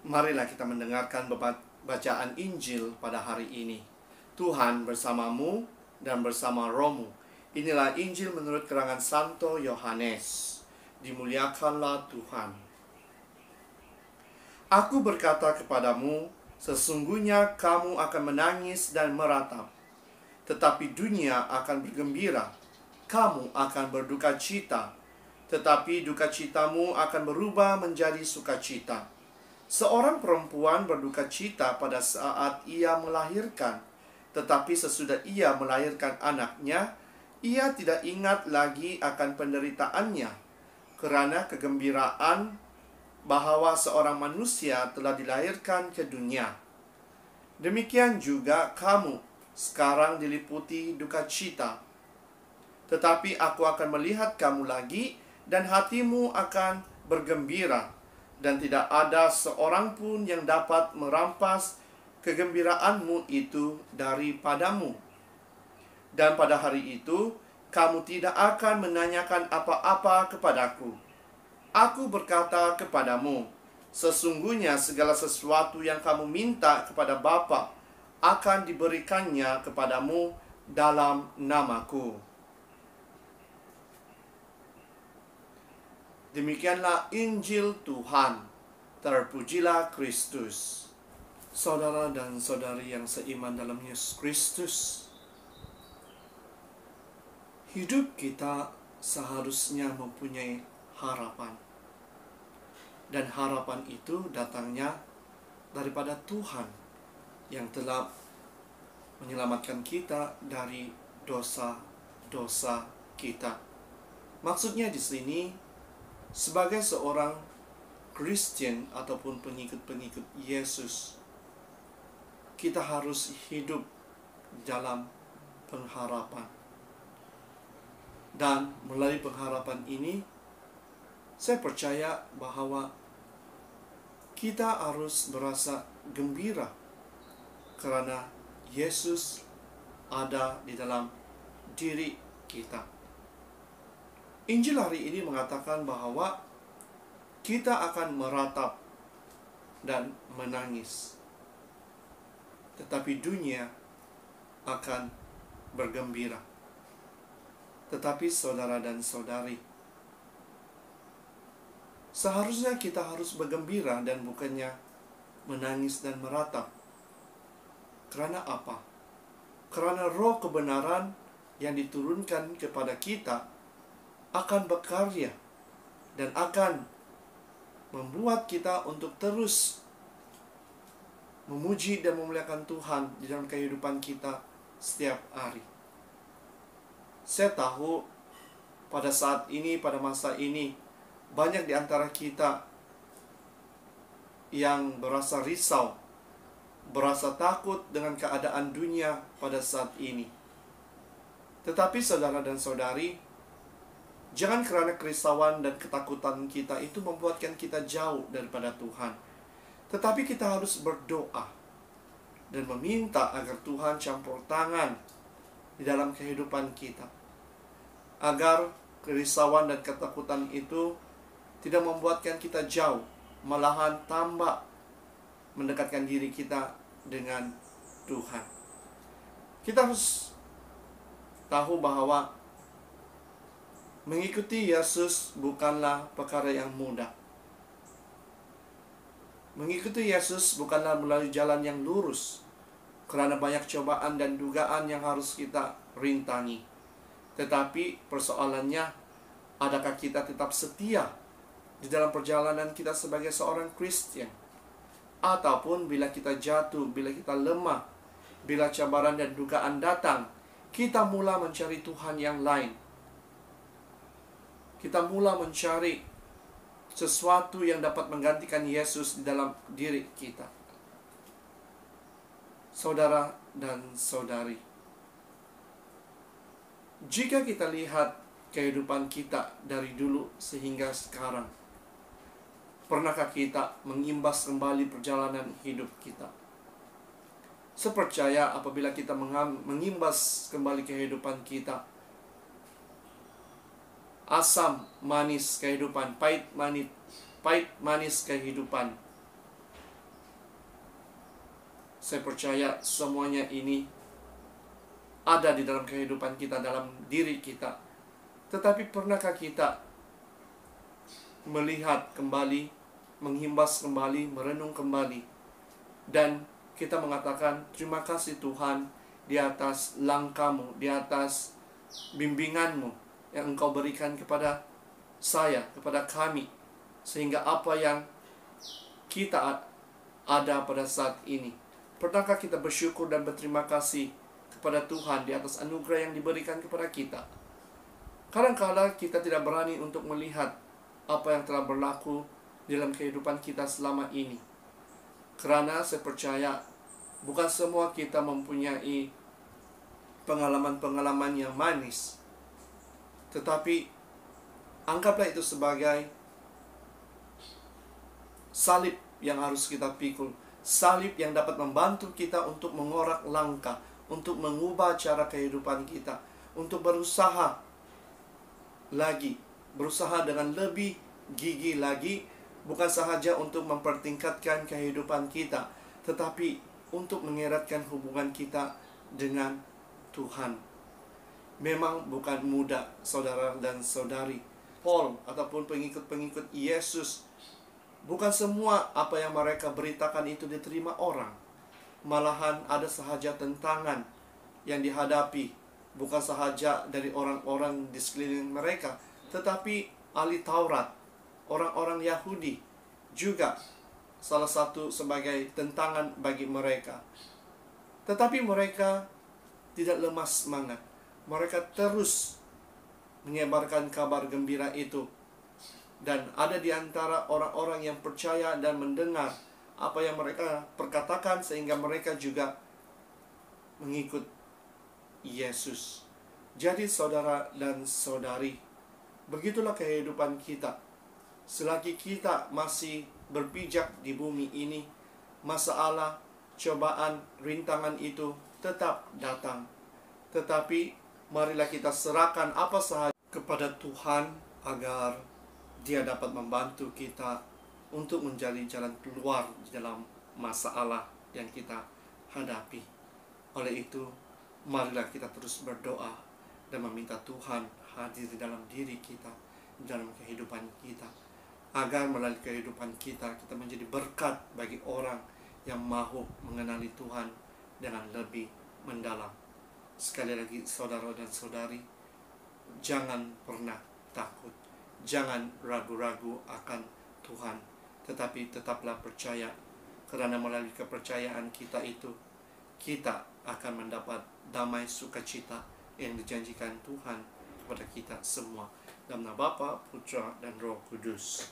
Marilah kita mendengarkan bacaan Injil pada hari ini. Tuhan bersamamu dan bersama rohmu. Inilah Injil menurut keterangan Santo Yohanes. Dimuliakanlah Tuhan. Aku berkata kepadamu, sesungguhnya kamu akan menangis dan meratap, tetapi dunia akan bergembira. Kamu akan berduka cita, tetapi duka citamu akan berubah menjadi sukacita. Seorang perempuan berduka cita pada saat ia melahirkan, tetapi sesudah ia melahirkan anaknya, ia tidak ingat lagi akan penderitaannya, karena kegembiraan bahwa seorang manusia telah dilahirkan ke dunia. Demikian juga kamu sekarang diliputi duka cita, tetapi aku akan melihat kamu lagi dan hatimu akan bergembira, dan tidak ada seorang pun yang dapat merampas kegembiraanmu itu daripadamu. Dan pada hari itu kamu tidak akan menanyakan apa-apa kepadaku. Aku berkata kepadamu, sesungguhnya segala sesuatu yang kamu minta kepada Bapa akan diberikannya kepadamu dalam namaku. Demikianlah Injil Tuhan. Terpujilah Kristus. Saudara dan saudari yang seiman dalam Yesus Kristus, hidup kita seharusnya mempunyai harapan. Dan harapan itu datangnya daripada Tuhan yang telah menyelamatkan kita dari dosa-dosa kita. Maksudnya di sini, sebagai seorang Kristen ataupun pengikut-pengikut Yesus, kita harus hidup dalam pengharapan. Dan melalui pengharapan ini, saya percaya bahwa kita harus merasa gembira karena Yesus ada di dalam diri kita. Injil hari ini mengatakan bahwa kita akan meratap dan menangis, tetapi dunia akan bergembira. Tetapi saudara dan saudari, seharusnya kita harus bergembira dan bukannya menangis dan meratap. Karena apa? Karena roh kebenaran yang diturunkan kepada kita akan berkarya dan akan membuat kita untuk terus memuji dan memuliakan Tuhan di dalam kehidupan kita setiap hari. Saya tahu pada saat ini, pada masa ini, banyak di antara kita yang berasa risau, berasa takut dengan keadaan dunia pada saat ini. Tetapi saudara dan saudari, jangan karena kerisauan dan ketakutan kita itu membuatkan kita jauh daripada Tuhan. Tetapi kita harus berdoa dan meminta agar Tuhan campur tangan di dalam kehidupan kita, agar kerisauan dan ketakutan itu tidak membuatkan kita jauh, malahan tambah mendekatkan diri kita dengan Tuhan. Kita harus tahu bahwa mengikuti Yesus bukanlah perkara yang mudah. Mengikuti Yesus bukanlah melalui jalan yang lurus, karena banyak cobaan dan dugaan yang harus kita rintangi. Tetapi persoalannya, adakah kita tetap setia di dalam perjalanan kita sebagai seorang Kristen? Ataupun bila kita jatuh, bila kita lemah, bila cabaran dan dugaan datang, kita mula mencari Tuhan yang lain. Kita mula mencari sesuatu yang dapat menggantikan Yesus di dalam diri kita. Saudara dan saudari, jika kita lihat kehidupan kita dari dulu sehingga sekarang, pernahkah kita mengimbas kembali perjalanan hidup kita? Saya percaya apabila kita mengimbas kembali kehidupan kita, asam manis kehidupan, pahit manis kehidupan, Saya percaya semuanya ini ada di dalam kehidupan kita, dalam diri kita. Tetapi pernahkah kita melihat kembali, menghimbas kembali, merenung kembali, dan kita mengatakan, terima kasih Tuhan di atas langkahmu, di atas bimbinganmu yang Engkau berikan kepada saya, kepada kami, sehingga apa yang kita ada pada saat ini. Pernahkah kita bersyukur dan berterima kasih kepada Tuhan di atas anugerah yang diberikan kepada kita? Kadang-kadang kita tidak berani untuk melihat apa yang telah berlaku dalam kehidupan kita selama ini. Karena saya percaya bukan semua kita mempunyai pengalaman-pengalaman yang manis. Tetapi anggaplah itu sebagai salib yang harus kita pikul. Salib yang dapat membantu kita untuk mengorak langkah, untuk mengubah cara kehidupan kita, untuk berusaha lagi, berusaha dengan lebih gigih lagi, bukan sahaja untuk mempertingkatkan kehidupan kita, tetapi untuk mengeratkan hubungan kita dengan Tuhan. Memang bukan mudah, saudara dan saudari. Paul ataupun pengikut-pengikut Yesus, bukan semua apa yang mereka beritakan itu diterima orang. Malahan ada sahaja tentangan yang dihadapi, bukan sahaja dari orang-orang di sekeliling mereka, tetapi ahli Taurat, orang-orang Yahudi juga salah satu sebagai tentangan bagi mereka. Tetapi mereka tidak lemas semangat. Mereka terus menyebarkan kabar gembira itu. Dan ada di antara orang-orang yang percaya dan mendengar apa yang mereka perkatakan, sehingga mereka juga mengikut Yesus. Jadi saudara dan saudari, begitulah kehidupan kita. Selagi kita masih berpijak di bumi ini, masalah, cobaan, rintangan itu tetap datang. Tetapi marilah kita serahkan apa sahaja kepada Tuhan, agar Dia dapat membantu kita untuk mencari jalan keluar di dalam masalah yang kita hadapi. Oleh itu, marilah kita terus berdoa dan meminta Tuhan hadir di dalam diri kita, di dalam kehidupan kita, agar melalui kehidupan kita menjadi berkat bagi orang yang mahu mengenali Tuhan dengan lebih mendalam. Sekali lagi, saudara dan saudari, jangan pernah takut, jangan ragu-ragu akan Tuhan, tetapi tetaplah percaya, karena melalui kepercayaan kita itu, kita akan mendapat damai sukacita yang dijanjikan Tuhan kepada kita semua. Dalam nama Bapa, Putra, dan Roh Kudus.